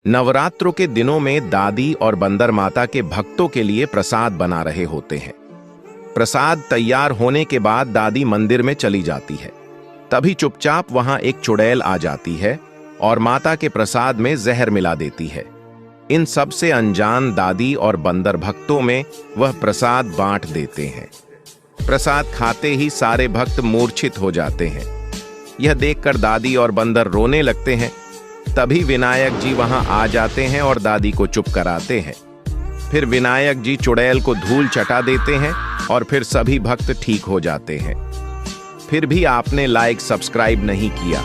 नवरात्रों के दिनों में दादी और बंदर माता के भक्तों के लिए प्रसाद बना रहे होते हैं। प्रसाद तैयार होने के बाद दादी मंदिर में चली जाती है। तभी चुपचाप वहां एक चुड़ैल आ जाती है और माता के प्रसाद में जहर मिला देती है। इन सब से अनजान दादी और बंदर भक्तों में वह प्रसाद बांट देते हैं। प्रसाद खाते ही सारे भक्त मूर्छित हो जाते हैं। यह देखकर दादी और बंदर रोने लगते हैं। तभी विनायक जी वहां आ जाते हैं और दादी को चुप कराते हैं। फिर विनायक जी चुड़ैल को धूल चटा देते हैं और फिर सभी भक्त ठीक हो जाते हैं। फिर भी आपने लाइक सब्सक्राइब नहीं किया